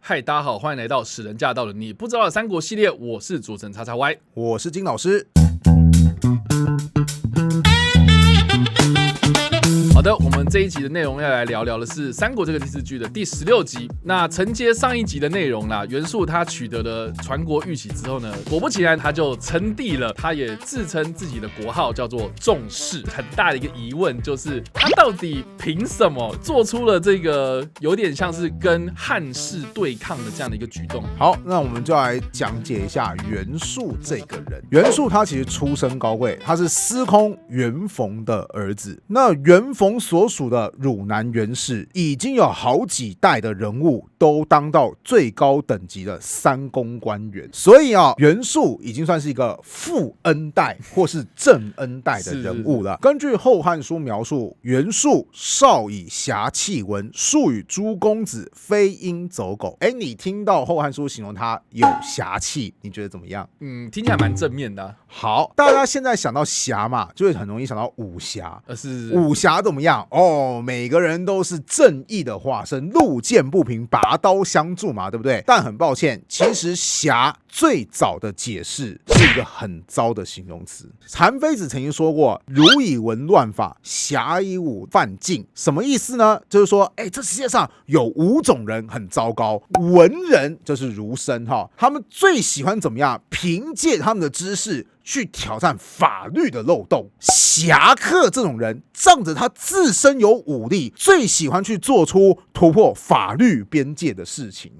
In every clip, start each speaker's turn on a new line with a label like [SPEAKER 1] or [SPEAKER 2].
[SPEAKER 1] 嗨，大家好，欢迎来到使人驾到的你不知道的三国系列，我是主持人叉叉 Y，
[SPEAKER 2] 我是金老师。
[SPEAKER 1] 好的，我们这一集的内容要来聊聊的是《三国》这个电视剧的第16集。那承接上一集的内容啦，袁术他取得了传国玉玺之后呢，果不其然他就称帝了，他也自称自己的国号叫做仲氏。很大的一个疑问就是他到底凭什么做出了这个有点像是跟汉室对抗的这样的一个举动？
[SPEAKER 2] 好，那我们就来讲解一下袁术这个人。袁术他其实出身高贵，他是司空袁逢的儿子。那袁逢所属的汝南袁氏已经有好几代的人物都当到最高等级的三公官员，所以袁术已经算是一个副恩代或是正恩代的人物了。根据《后汉书》描述，袁术少以侠气闻，素与诸公子非鹰走狗。你听到《后汉书》形容他有侠气，你觉得怎么样？
[SPEAKER 1] 听起来蛮正面的
[SPEAKER 2] 好，大家现在想到侠嘛，就会很容易想到武侠。
[SPEAKER 1] 是
[SPEAKER 2] 武侠怎么样？每个人都是正义的化身，路见不平拔刀相助嘛，对不对？但很抱歉，其实侠最早的解释是一个很糟的形容词。韩非子曾经说过：“儒以文乱法，侠以武犯禁。”什么意思呢？就是说，这世界上有5种人很糟糕，文人就是儒生他们最喜欢怎么样？凭借他们的知识去挑战法律的漏洞。侠客这种人仗着他自身有武力，最喜欢去做出突破法律边界的事情。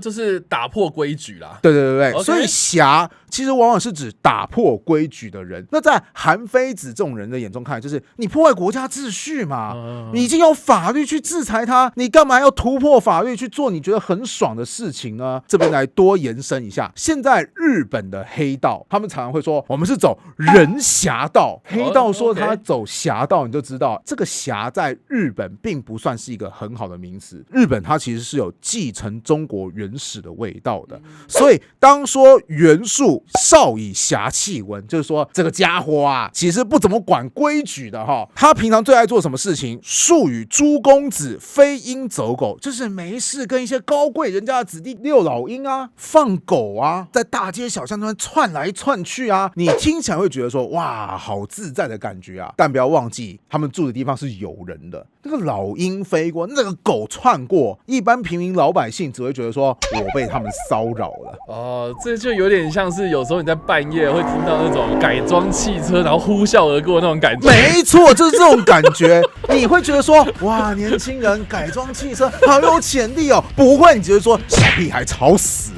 [SPEAKER 1] 就是打破规矩啦。
[SPEAKER 2] 对，
[SPEAKER 1] Okay.
[SPEAKER 2] 所以侠其实往往是指打破规矩的人。那在韩非子这种人的眼中看来，就是你破坏国家秩序嘛，你已经有法律去制裁他，你干嘛要突破法律去做你觉得很爽的事情呢？这边来多延伸一下，现在日本的黑道，他们常常会说我们是走人侠道。黑道说他走侠道，你就知道这个侠在日本并不算是一个很好的名词。日本它其实是有继承中国原始的味道的。所以当说袁术少以侠气闻，就是说这个家伙其实不怎么管规矩的他平常最爱做什么事情？素与诸公子非鹰走狗，就是没事跟一些高贵人家的子弟遛老鹰放狗在大街小巷中窜来窜去你听起来会觉得说哇，好自在的感觉但不要忘记他们住的地方是有人的，那个老鹰飞过，那个狗窜过，一般平民老百姓只会觉得说我被他们骚扰了。
[SPEAKER 1] 这就有点像是有时候你在半夜会听到那种改装汽车然后呼啸而过那种感觉。
[SPEAKER 2] 没错，就是这种感觉。你会觉得说哇，年轻人改装汽车好有潜力不会，你只会说小屁孩吵死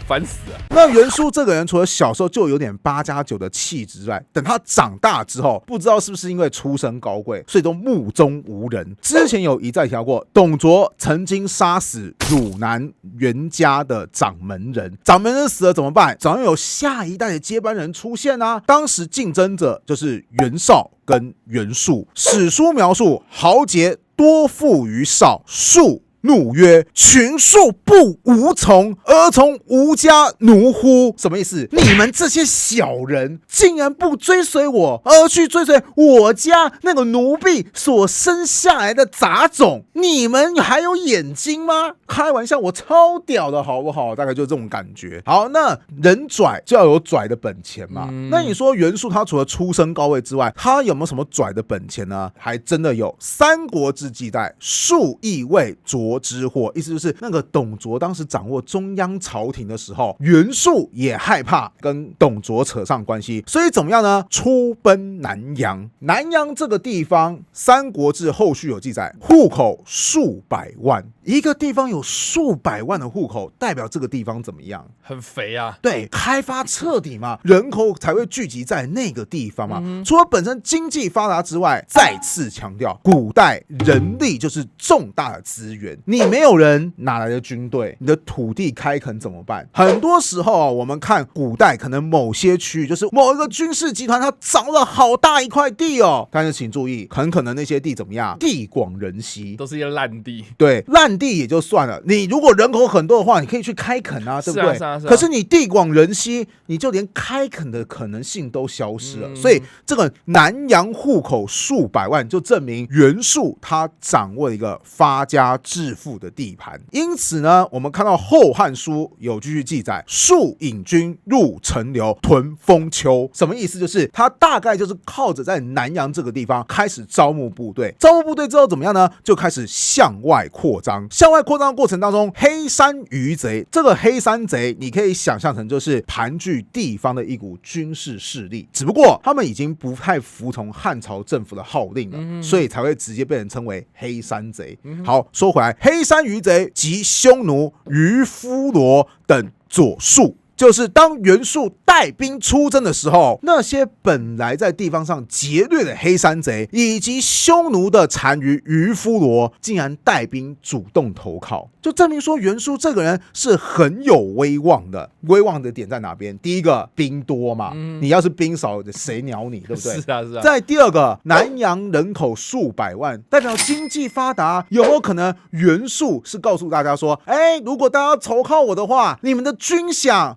[SPEAKER 1] 烦死了。
[SPEAKER 2] 那袁术这个人除了小时候就有点8+9的气质之外，等他长大之后，不知道是不是因为出身高贵，所以都目中无人。之前有一再提到过，董卓曾经杀死汝南袁家的掌门人，掌门人死了怎么办？总要有下一代的接班人出现当时竞争者就是袁绍跟袁术。史书描述豪杰多附于绍，术怒曰：“群庶不无从，而从吾家奴乎？”什么意思？你们这些小人竟然不追随我，而去追随我家那个奴婢所生下来的杂种，你们还有眼睛吗？开玩笑，我超屌的好不好？大概就这种感觉。好，那人拽就要有拽的本钱嘛。那你说袁术他除了出身高位之外，他有没有什么拽的本钱呢？还真的有。《三国志》记载，术亦为卓之祸，意思就是那个董卓当时掌握中央朝廷的时候，袁术也害怕跟董卓扯上关系，所以怎么样呢？出奔南阳。南阳这个地方，《三国志》后续有记载，户口数百万。一个地方有数百万的户口，代表这个地方怎么样？
[SPEAKER 1] 很肥
[SPEAKER 2] 对，开发彻底嘛，人口才会聚集在那个地方嘛。除了本身经济发达之外，再次强调，古代人力就是重大的资源，你没有人哪来的军队？你的土地开垦怎么办？很多时候我们看古代可能某些区域就是某一个军事集团，它掌了好大一块地但是请注意，很可能那些地怎么样？地广人稀，
[SPEAKER 1] 都是一个烂地。
[SPEAKER 2] 对，烂地也就算了，你如果人口很多的话，你可以去开垦对不对？可是你地广人稀，你就连开垦的可能性都消失了。所以这个南阳户口数百万，就证明袁术他掌握一个发家致弑父的地盘。因此呢，我们看到《后汉书》有继续记载，数引军入陈留，屯封丘。什么意思？就是他大概就是靠着在南阳这个地方开始招募部队，招募部队之后怎么样呢？就开始向外扩张。向外扩张的过程当中，黑山余贼，这个黑山贼你可以想象成就是盘踞地方的一股军事势力，只不过他们已经不太服从汉朝政府的号令了，所以才会直接被人称为黑山贼。好，说回来，黑山余贼及匈奴、渔夫罗等左庶，就是当袁术带兵出征的时候，那些本来在地方上劫掠的黑山贼以及匈奴的单于渔夫罗，竟然带兵主动投靠，就证明说袁术这个人是很有威望的。威望的点在哪边？第一个，兵多嘛，你要是兵少，谁鸟你，对不对？
[SPEAKER 1] 是啊，是啊。
[SPEAKER 2] 再第二个，南阳人口数百万，代表经济发达，有没有可能袁术是告诉大家说，如果大家投靠我的话，你们的军饷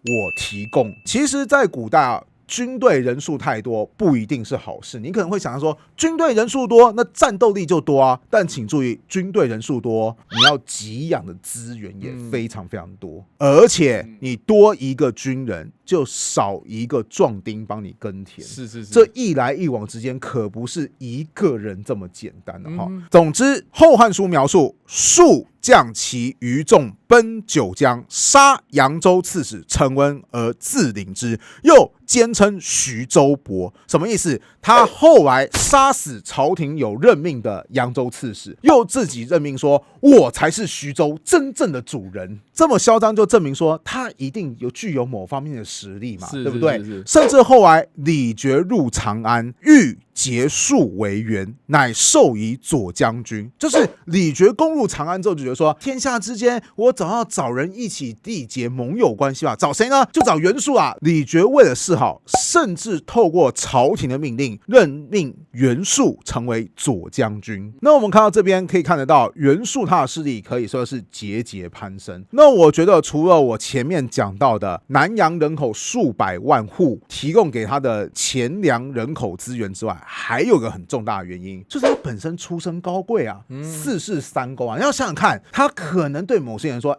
[SPEAKER 2] 我提供。其实在古代军队人数太多不一定是好事，你可能会想到说，军队人数多，那战斗力就多啊。但请注意，军队人数多，你要给养的资源也非常非常多，而且你多一个军人，就少一个壮丁帮你耕田。
[SPEAKER 1] 是，
[SPEAKER 2] 这一来一往之间，可不是一个人这么简单的哈。总之，《后汉书》描述数将其余众奔九江，杀扬州刺史陈温而自领之，又坚称徐州伯。什么意思？他后来杀死朝廷有任命的扬州刺史，又自己任命说，我才是徐州真正的主人。这么嚣张，就证明说他一定具有某方面的实力嘛，对不对？甚至后来李傕入长安，欲结束为援，乃授以左将军。就是李傕攻入长安之后，就觉得说，天下之间我总要找人一起缔结盟友关系吧。找谁呢？就找袁术啊。李傕为了示好，甚至透过朝廷的命令，任命袁术成为左将军。那我们看到这边可以看得到，袁术他的势力可以说是节节攀升。那我觉得除了我前面讲到的南阳人口数百万户提供给他的钱粮人口资源之外，还有个很重大的原因，就是他本身出身高贵啊，四世三公啊。你要想想看，他可能对某些人说，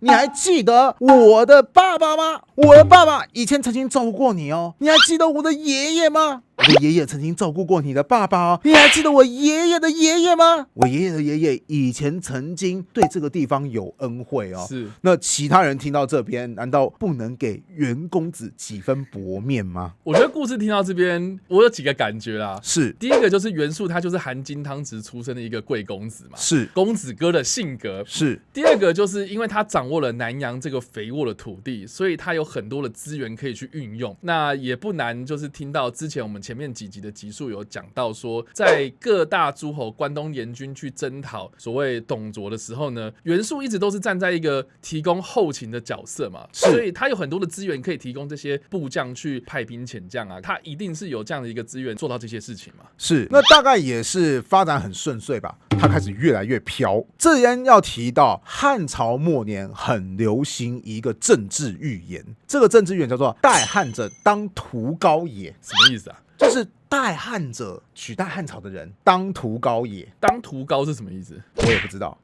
[SPEAKER 2] 你还记得我的爸爸吗？我的爸爸以前曾经照顾过你哦。你还记得我的爷爷吗？我的爷爷曾经照顾过你的爸爸哦。你还记得我爷爷的爷爷吗？我爷爷的爷爷以前曾经对这个地方有恩惠哦。
[SPEAKER 1] 是。
[SPEAKER 2] 那其他人听到这边，难道不能给袁公子几分薄面吗？
[SPEAKER 1] 我觉得故事听到这边，我有几个感觉啦。
[SPEAKER 2] 是。
[SPEAKER 1] 第一个就是袁术，他就是含金汤匙出身的一个贵公子嘛。
[SPEAKER 2] 是。
[SPEAKER 1] 公子哥的性格。
[SPEAKER 2] 是。
[SPEAKER 1] 第二个就是因为他掌握了南阳这个肥沃的土地，所以他有很多的资源可以去运用。那也不难，就是听到之前我们前面几集的集数有讲到说，在各大诸侯关东联军去征讨所谓董卓的时候呢，袁术一直都是站在一个提供后勤的角色嘛，所以他有很多的资源可以提供这些部将去派兵遣将啊，他一定是有这样的一个资源做到这些事情嘛。
[SPEAKER 2] 是，那大概也是发展很顺遂吧，他开始越来越飘。这边要提到汉朝末年很流行一个政治预言，这个政治预言叫做代汉者当屠高也。
[SPEAKER 1] 什么意思啊？
[SPEAKER 2] 就是代汉者，取代汉朝的人，当屠高也。
[SPEAKER 1] 当屠高是什么意思？
[SPEAKER 2] 我也不知道，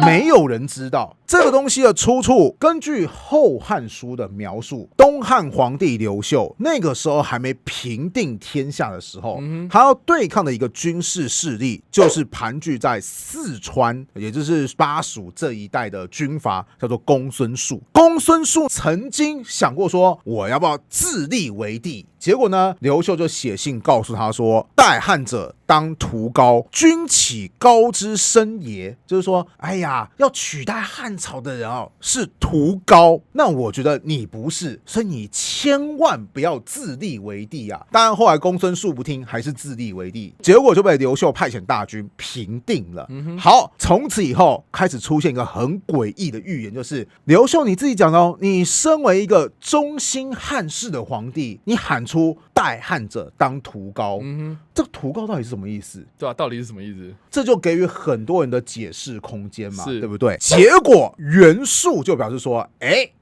[SPEAKER 2] 没有人知道。这个东西的出处，根据《后汉书》的描述，东汉皇帝刘秀那个时候还没平定天下的时候，他要对抗的一个军事势力，就是盘踞在四川，也就是巴蜀这一带的军阀，叫做公孙述。公孙述曾经想过说，我要不要自立为帝？结果呢，刘秀就写信告诉他说，代汉者当屠高，君岂高之身也？就是说，哎呀，要取代汉朝的人是屠高，那我觉得你不是，所以你千万不要自立为帝啊！当然后来公孙述不听，还是自立为帝，结果就被刘秀派遣大军平定了。好，从此以后开始出现一个很诡异的预言，就是刘秀你自己讲哦，你身为一个忠心汉室的皇帝，你喊出代汉者当屠高，这个屠高到底是什么意思？
[SPEAKER 1] 对啊，到底是什么意思？
[SPEAKER 2] 这就给予很多人的解释空间嘛，对不对？结果袁术就表示说，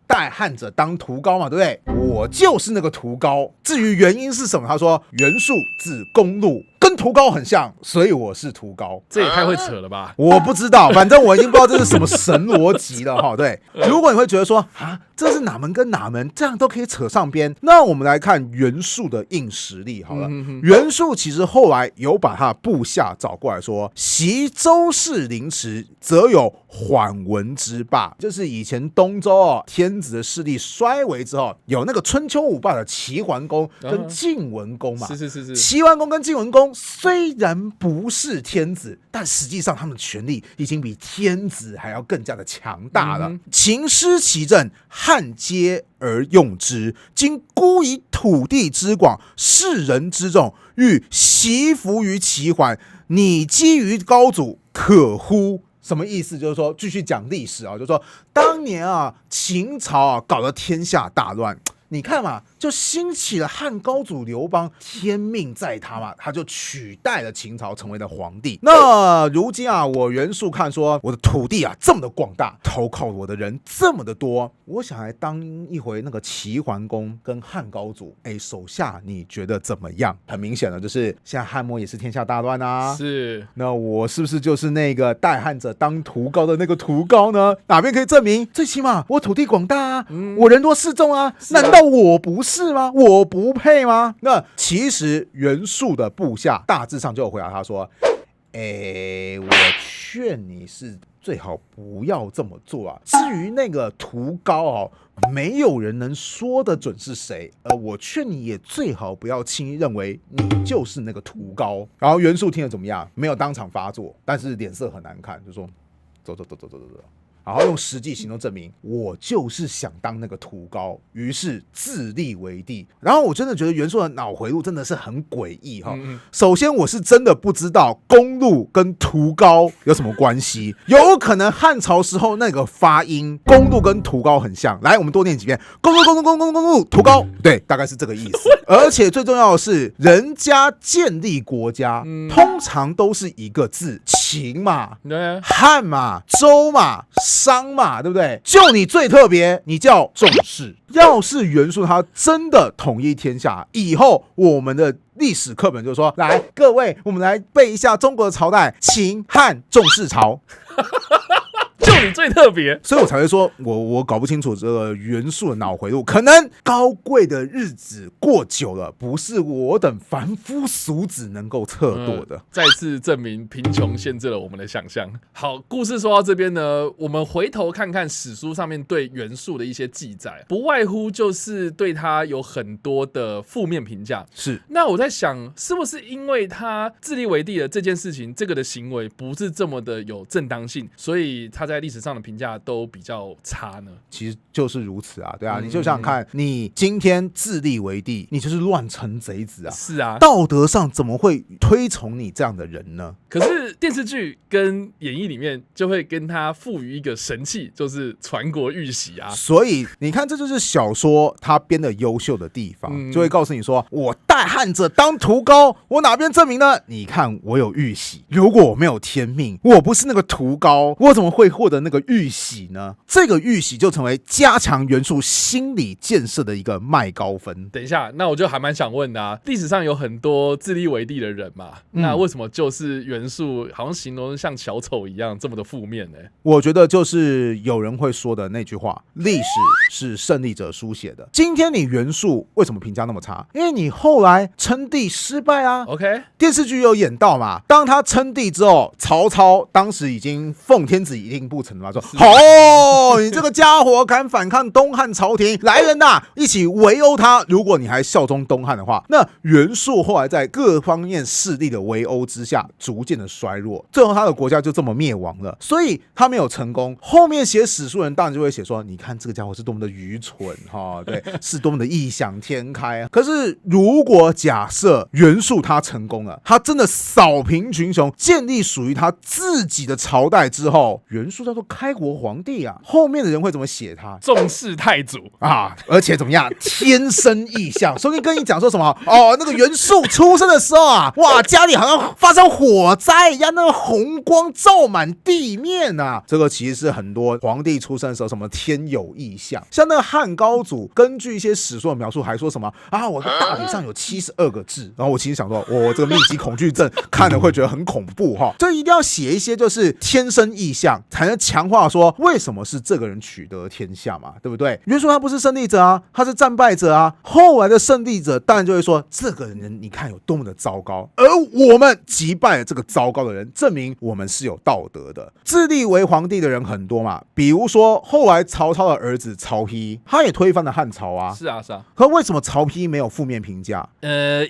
[SPEAKER 2] 代汉者当屠高嘛，对不对？我就是那个屠高。至于原因是什么，他说袁术字公路，跟屠高很像，所以我是屠高。
[SPEAKER 1] 这也太会扯了吧？
[SPEAKER 2] 我不知道，反正我已经不知道这是什么神逻辑了哈。对，如果你会觉得说啊，这是哪门跟哪门，这样都可以扯上边，那我们来看袁术的硬实力好了。袁术其实后来有把他的部下找过来说，袭周氏凌迟，则有缓文之霸，就是以前东周天子的势力衰微之后，有那个春秋五霸的齐桓公跟晋文公嘛。
[SPEAKER 1] 是。
[SPEAKER 2] 齐桓公跟晋文公虽然不是天子，但实际上他们的权力已经比天子还要更加的强大了。秦师其政，汉皆而用之。今孤以土地之广，士人之众，欲袭服于齐桓，拟基于高祖，可乎？什么意思？就是说，继续讲历史啊，就是说，当年秦朝搞得天下大乱。你看嘛，就兴起了汉高祖刘邦，天命在他嘛，他就取代了秦朝，成为了皇帝。那如今我袁术看说，我的土地这么的广大，投靠我的人这么的多，我想来当一回那个齐桓公跟汉高祖，手下你觉得怎么样？很明显的就是现在汉末也是天下大乱啊，
[SPEAKER 1] 是。
[SPEAKER 2] 那我是不是就是那个代汉者当屠高的那个屠高呢？哪边可以证明？最起码我土地广大我人多势众难道我不是吗？我不配吗？那其实袁术的部下大致上就有回答他说，我劝你是最好不要这么做至于那个屠高没有人能说得准是谁，我劝你也最好不要轻易认为你就是那个屠高。然后袁术听了怎么样？没有当场发作，但是脸色很难看，就说走。然后用实际行动证明，我就是想当那个屠高，于是自立为帝。然后我真的觉得袁术的脑回路真的是很诡异首先，我是真的不知道公路跟屠高有什么关系，有可能汉朝时候那个发音公路跟屠高很像。来，我们多念几遍，公路，屠高，对，大概是这个意思。而且最重要的是，人家建立国家通常都是一个字，秦嘛，汉嘛，周嘛，商嘛，对不对？就你最特别，你叫仲氏。要是袁术他真的统一天下，以后我们的历史课本就说，来，各位，我们来背一下中国的朝代：秦汉仲氏朝。
[SPEAKER 1] 就你最特别，
[SPEAKER 2] 所以我才会说我搞不清楚这个袁术的脑回路，可能高贵的日子过久了，不是我等凡夫俗子能够测度的。
[SPEAKER 1] 再次证明贫穷限制了我们的想象。好，故事说到这边呢，我们回头看看史书上面对袁术的一些记载，不外乎就是对他有很多的负面评价。
[SPEAKER 2] 是，
[SPEAKER 1] 那我在想，是不是因为他自立为帝的这件事情，这个的行为不是这么的有正当性，所以他在历史上的评价都比较差呢？
[SPEAKER 2] 其实就是如此对你就想想看，你今天自立为帝，你就是乱臣贼子
[SPEAKER 1] 是
[SPEAKER 2] 道德上怎么会推崇你这样的人呢？
[SPEAKER 1] 可是电视剧跟演义里面就会跟他赋予一个神器，就是传国玉玺
[SPEAKER 2] 所以你看，这就是小说他编的优秀的地方，就会告诉你说，我代汉者当屠高，我哪边证明呢？你看我有玉玺，如果我没有天命，我不是那个屠高，我怎么会获得那个玉玺呢？这个玉玺就成为加强袁术心理建设的一个麦高分。
[SPEAKER 1] 等一下，那我就还蛮想问的历史上有很多自立为帝的人嘛，那为什么就是袁术好像形容像小丑一样这么的负面呢？
[SPEAKER 2] 我觉得就是有人会说的那句话，历史是胜利者书写的。今天你袁术为什么评价那么差？因为你后来称帝失败
[SPEAKER 1] OK，
[SPEAKER 2] 电视剧有演到嘛，当他称帝之后，曹操当时已经奉天子以令不臣了嘛，说你这个家伙敢反抗东汉朝廷，来人一起围殴他。如果你还效忠东汉的话，那袁术后来在各方面势力的围殴之下，逐渐的衰弱，最后他的国家就这么灭亡了。所以他没有成功。后面写史书人当然就会写说，你看这个家伙是多么的愚蠢对，是多么的异想天开可是如果假设袁术他成功了，他真的扫平群雄，建立属于他自己的朝代之后，袁术素叫做开国皇帝啊，后面的人会怎么写他？
[SPEAKER 1] 重视太祖
[SPEAKER 2] 啊，而且怎么样，天生异象。所以跟你讲说什么哦，那个袁术出生的时候啊，哇，家里好像发生火灾一样，那个红光照满地面啊。这个其实是很多皇帝出生的时候什么天有异象，像那个汉高祖，根据一些史书的描述，还说什么啊，我的大腿上有72个痣。然后我其实想说，我这个密集恐惧症看了会觉得很恐怖哈，就一定要写一些就是天生异象，才能强化说为什么是这个人取得天下嘛，对不对？袁术他不是胜利者啊，他是战败者啊。后来的胜利者当然就会说，这个人你看有多么的糟糕，而我们击败了这个糟糕的人，证明我们是有道德的。自立为皇帝的人很多嘛，比如说后来曹操的儿子曹丕，他也推翻了汉朝啊。
[SPEAKER 1] 是啊是啊。
[SPEAKER 2] 可为什么曹丕没有负面评价？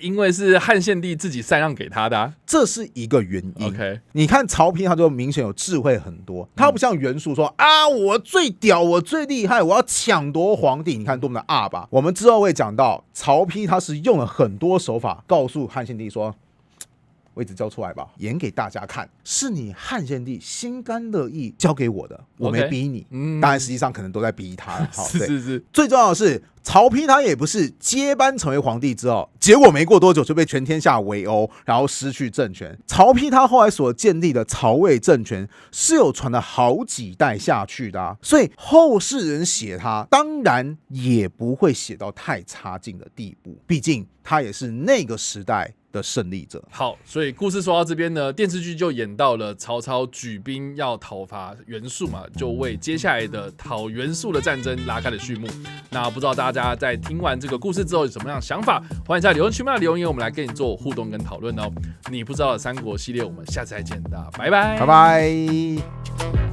[SPEAKER 1] 因为是汉献帝自己禅让给他的啊，
[SPEAKER 2] 这是一个原因。
[SPEAKER 1] OK，
[SPEAKER 2] 你看曹丕他就明显有智慧很多，他不像袁术说啊，我最屌，我最厉害，我要抢夺皇帝。你看多么的阿吧。我们之后会讲到曹丕他是用了很多手法告诉汉献帝说，位置交出来吧，演给大家看，是你汉献帝心甘乐意交给我的，我没逼你。当然实际上可能都在逼他。
[SPEAKER 1] 是。
[SPEAKER 2] 最重要的是，曹丕他也不是接班成为皇帝之后，结果没过多久就被全天下围殴，然后失去政权。曹丕他后来所建立的曹魏政权是有传了好几代下去的啊，所以后世人写他，当然也不会写到太差劲的地步，毕竟他也是那个时代的胜利者。
[SPEAKER 1] 好，所以故事说到这边呢，电视剧就演到了曹操举兵要讨伐袁术嘛，就为接下来的讨袁术的战争拉开了序幕。那不知道大家在听完这个故事之后有什么样的想法？欢迎在留言区留言，我们来跟你做互动跟讨论哦。你不知道的三国系列，我们下次再见，大家拜拜，
[SPEAKER 2] 拜拜。